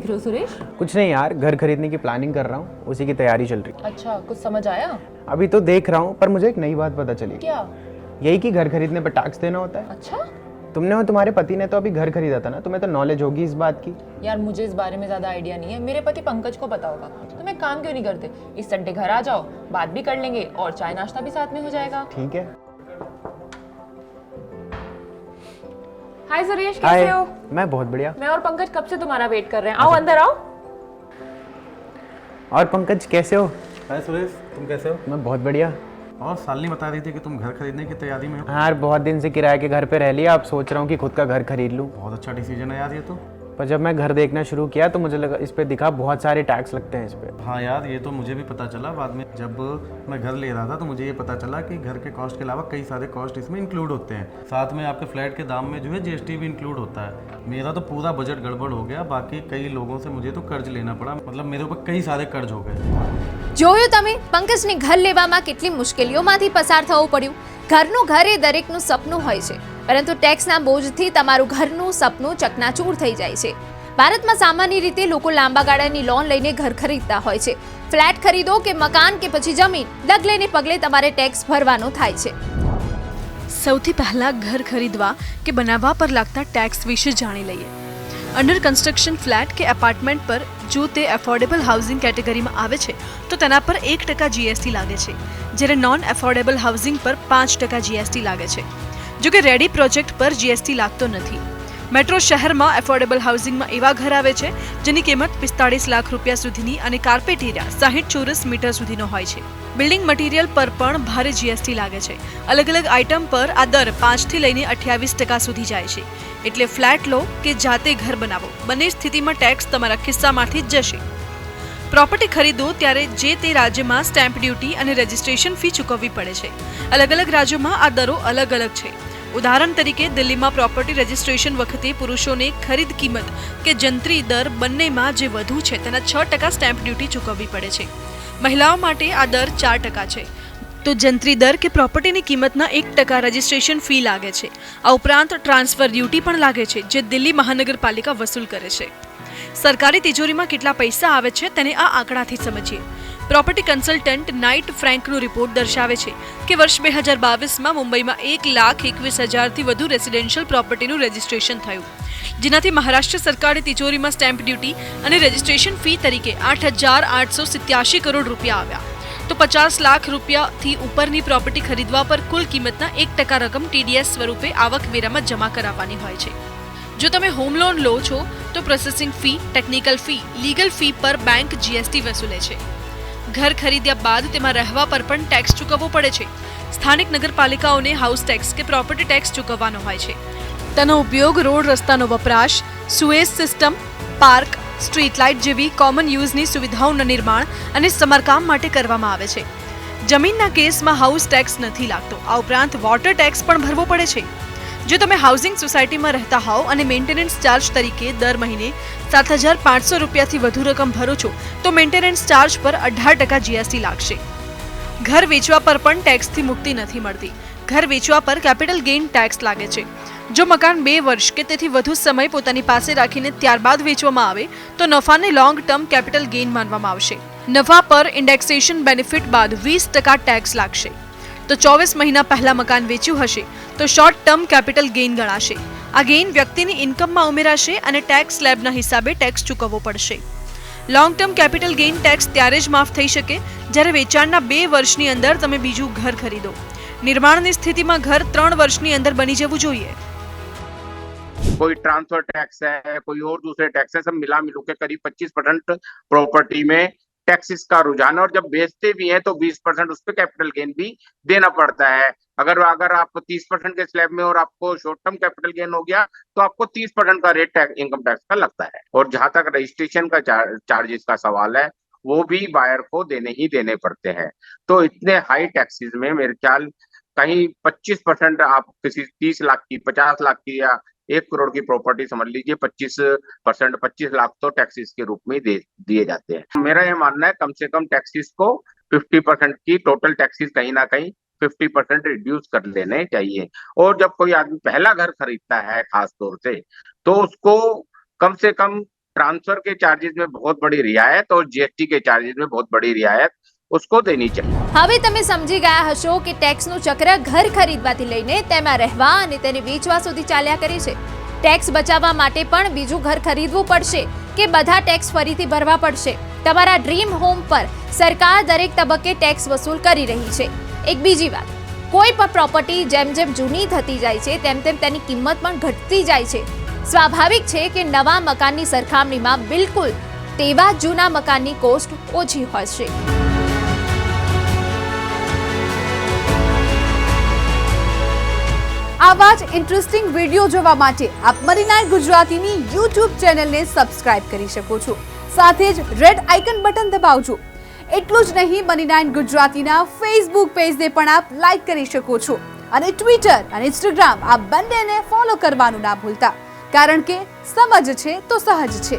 देख रहे हो सुरेश? कुछ नहीं यार, घर खरीदने की प्लानिंग कर रहा हूँ, उसी की तैयारी चल रही। अच्छा, कुछ समझ आया? अभी तो देख रहा हूँ, पर मुझे एक नई बात पता चली। क्या? यही कि घर खरीदने पर टैक्स देना होता है। अच्छा, तुमने और तुम्हारे पति ने तो अभी घर खरीदा था ना, तुम्हें तो नॉलेज होगी इस बात की। यार मुझे इस बारे में ज्यादा आइडिया नहीं है, मेरे पति पंकज को पता होगा। तुम एक काम क्यों नहीं करते, इस संडे घर आ जाओ, बात भी कर लेंगे और चाय नाश्ता भी साथ में हो जाएगा। ठीक है। हाय सुरेश, हाय, कैसे हो? मैं बहुत बढ़िया। मैं और पंकज कब से तुम्हारा वेट कर रहे हैं, आओ अंदर आओ। और पंकज कैसे हो? हाय सुरेश, तुम कैसे हो? मैं बहुत बढ़िया। और सालनी बता रही थी कि तुम घर खरीदने की तैयारी में हो। हाँ यार, बहुत दिन से किराए के घर पे रह लिया, अब सोच रहा हूँ कि खुद का घर खरीद लूँ। बहुत अच्छा डिसीजन है यार ये तो। पर जब मैं घर देखना शुरू किया तो मुझे लगा, इस पे दिखा बहुत सारे टैक्स लगते हैं इस पे। हाँ यार, ये तो मुझे भी पता चला बाद में, जब मैं घर ले रहा था तो मुझे ये पता चला कि घर के कॉस्ट के अलावा कई सारे कॉस्ट इसमें इंक्लूड होते हैं। साथ में आपके फ्लैट के दाम में जो है जीएसटी भी इंक्लूड होता है। मेरा तो पूरा बजट गड़बड़ हो गया, बाकी कई लोगों से मुझे तो कर्ज लेना पड़ा, मतलब मेरे ऊपर कई सारे कर्ज हो गए। જોયું તમે પંકજને ઘર લેવામાં કેટલી મુશ્કેલીઓમાંથી પસાર થવું પડ્યું। ઘરનું ઘર એ દરેકનું સપનું હોય છે, પરંતુ ટેક્સના બોજથી તમારું ઘરનું સપનું ચકનાચૂર થઈ જાય છે। ભારતમાં સામાન્ય રીતે લોકો લાંબા ગાળાની લોન લઈને ઘર ખરીદતા હોય છે। ફ્લેટ ખરીદો કે મકાન કે પછી જમીન, ડગલે ને પગલે તમારે ટેક્સ ભરવાનો થાય છે। સૌથી પહેલા ઘર ખરીદવા કે બનાવવા પર લાગતા ટેક્સ વિશે જાણી લઈએ। અંડર કન્સ્ટ્રક્શન ફ્લેટ કે એપાર્ટમેન્ટ પર જો તે એફોર્ડેબલ હાઉસિંગ કેટેગરીમાં આવે છે તો તેના પર 1% જીએસટી લાગે છે, જ્યારે નોન એફોર્ડેબલ હાઉસિંગ પર 5% જીએસટી લાગે છે। જો કે રેડી પ્રોજેક્ટ પર જીએસટી લાગતો નથી। મેટ્રો શહેરમાં એફોર્ડેબલ હાઉસિંગમાં એવા ઘર આવે છે જેની કિંમત 45 લાખ રૂપિયા સુધીની અને કાર્પેટ એરિયા 60 ચોરસ મીટર સુધીનો હોય છે। બિલ્ડિંગ મટીરિયલ પર પણ ભારે જીએસટી લાગે છે। અલગ અલગ આઇટમ પર આ દર 5 થી લઈને 28% સુધી જાય છે। એટલે ફ્લેટ લો કે જાતે ઘર બનાવો, બંને સ્થિતિમાં ટેક્સ તમારા ખિસ્સામાંથી જ જશે। પ્રોપર્ટી ખરીદો ત્યારે જે તે રાજ્યમાં સ્ટેમ્પ ડ્યુટી અને રજિસ્ટ્રેશન ફી ચૂકવવી પડે છે। અલગ અલગ રાજ્યોમાં આ દરો અલગ અલગ છે। ઉદાહરણ તરીકે દિલ્હીમાં પ્રોપર્ટી રજિસ્ટ્રેશન વખતે પુરુષોને ખરીદ કિંમત કે જંત્રી દર બંનેમાં જે વધુ છે તેના 6% સ્ટેમ્પ ડ્યુટી ચૂકવવી પડે છે। મહિલાઓ માટે આ દર 4% છે। તો જંત્રી દર કે પ્રોપર્ટીની કિંમતના 1% રજિસ્ટ્રેશન ફી લાગે છે। આ ઉપરાંત ટ્રાન્સફર ડ્યુટી પણ લાગે છે, જે દિલ્હી મહાનગરપાલિકા વસૂલ કરે છે। સરકારી તિજોરીમાં કેટલા પૈસા આવે છે તેને આ આંકડાથી સમજીએ। પ્રોપર્ટી કન્સલ્ટન્ટ નાઇટ ફ્રેન્કનો રિપોર્ટ દર્શાવે છે કે વર્ષ 2022માં મુંબઈમાં 1,21,000થી વધુ રેસિડેન્શિયલ પ્રોપર્ટીનું રજિસ્ટ્રેશન થયું, જેનાથી મહારાષ્ટ્ર સરકારી તિજોરીમાં સ્ટેમ્પ ડ્યુટી અને રજિસ્ટ્રેશન ફી તરીકે 8,887 કરોડ રૂપિયા આવ્યા। તો 50 લાખ રૂપિયાથી ઉપરની પ્રોપર્ટી ખરીદવા પર કુલ કિંમતના 1% રકમ ટીડીએસ સ્વરૂપે આવકવેરામાં જમા કરાવવાની હોય છે। જો તમે હોમ લોન લો છો તો processing fee, technical fee, legal fee પર બેંક જીએસટી વસૂલે છે। ઘર ખરીદ્યા બાદ તેમાં રહેવા પર પણ ટેક્સ ચૂકવવો પડે છે। સ્થાનિક નગરપાલિકાઓને હાઉસ ટેક્સ કે પ્રોપર્ટી ટેક્સ ચૂકવવાનો હોય છે। તેનો ઉપયોગ રોડ રસ્તાનો વપરાશ, sewage system, park, street light જેવી કોમન યુઝની સુવિધાઓના નિર્માણ અને સમારકામ માટે કરવામાં આવે છે। જમીનના કેસમાં હાઉસ ટેક્સ નથી લાગતો। આ ઉપરાંત વોટર ટેક્સ પણ ભરવો પડે છે। જો તમે હાઉસિંગ સોસાયટીમાં રહેતા હોવ અને મેન્ટેનન્સ ચાર્જ તરીકે દર મહિને 7,500 રૂપિયાથી વધુ રકમ ભરો છો તો મેન્ટેનન્સ ચાર્જ પર 18% જીએસટી લાગશે। ઘર વેચવા પર પણ ટેક્સથી મુક્તિ નથી મળતી। ઘર વેચવા પર કેપિટલ ગેઇન ટેક્સ લાગે છે। જો મકાન 2 વર્ષ કે તેથી વધુ સમય પોતાની પાસે રાખીને ત્યારબાદ વેચવામાં આવે તો નફાને લોંગ ટર્મ કેપિટલ ગેઇન માનવામાં આવશે। નફા પર ઇન્ડેક્સેશન બેનિફિટ બાદ 20% ટેક્સ લાગશે। તો 24 મહિના પહેલા મકાન વેચ્યું હશે તો શોર્ટ ટર્મ કેપિટલ ગેઇન ગણાશે। આ ગેઇન વ્યક્તિની ઇન્કમમાં ઉમેરાશે અને ટેક્સ સ્લેબના હિસાબે ટેક્સ ચૂકવવો પડશે। Long term capital gain tax ત્યારે જ માફ થઈ શકે જ્યારે વેચાણના 2 વર્ષની અંદર તમે બીજું ઘર ખરીદો। નિર્માણની સ્થિતિમાં ઘર 3 વર્ષની અંદર બની જવું જોઈએ। कोई ट्रांसफर टैक्स है, कोई और दूसरे टैक्स है, सब मिला मिलू के करीब 25% प्रॉपर्टी में टैक्सेस का रुझान है। और जब बेचते भी हैं तो 20% उस पर कैपिटल गेन भी देना पड़ता है। अगर आप 30% के स्लैब में और आपको शॉर्ट टर्म कैपिटल गेन हो गया तो आपको 30% का रेट इनकम टैक्स का लगता है। और जहां तक रजिस्ट्रेशन का चार्जेस का सवाल है, वो भी बायर को ही देने पड़ते हैं। तो इतने हाई टैक्सेस में मेरे ख्याल कहीं 25% आप किसी 30 लाख की, 50 लाख की या 1 करोड़ की प्रॉपर्टी समझ लीजिए, 25%, 25 लाख तो टैक्सेस के रूप में दिए जाते हैं। मेरा यह मानना है कम से कम टैक्सेस को 50% की टोटल टैक्सेस कहीं ना कहीं 50% रिड्यूस कर लेने चाहिए। और जब कोई आदमी पहला घर खरीदता है खास तौर से, तो उसको कम से कम ट्रांसफर के चार्जेस में बहुत बड़ी रियायत और जीएसटी के चार्जेस में बहुत बड़ी रियायत उसको देनी चाहिए। હવે તમે સમજી ગયા હશો કે ટેક્સનું ચક્ર ઘર ખરીદવાથી લઈને તેમાં રહેવા અને તેને વેચવા સુધી ચાલ્યા કરે છે। ટેક્સ બચાવવા માટે પણ બીજું ઘર ખરીદવું પડશે કે બધા ટેક્સ ફરીથી ભરવા પડશે? તમારા ડ્રીમ હોમ પર સરકાર દરેક તબક્કે ટેક્સ વસૂલ કરી રહી છે। એક બીજી વાત, કોઈ પણ પ્રોપર્ટી જેમ જેમ જૂની થતી જાય છે તેમ તેમ તેની કિંમત પણ ઘટતી જાય છે। સ્વાભાવિક છે કે નવા મકાનની સરખામણીમાં બિલકુલ તેવા જ જૂના મકાનની કોસ્ટ ઓછી હશે। આવા જ ઇન્ટરેસ્ટિંગ વિડીયો જોવા માટે આપ મની 9 ગુજરાતીની YouTube ચેનલને સબસ્ક્રાઇબ કરી શકો છો। સાથે જ રેડ આઇકન બટન દબાવજો। એટલું જ નહીં, મની 9 ગુજરાતીના ફેસબુક પેજને પણ આપ લાઈક કરી શકો છો અને ટ્વિટર અને ઇન્સ્ટાગ્રામ આ બંનેને ફોલો કરવાનું ના ભૂલતા, કારણ કે સમજ છે તો સહજ છે।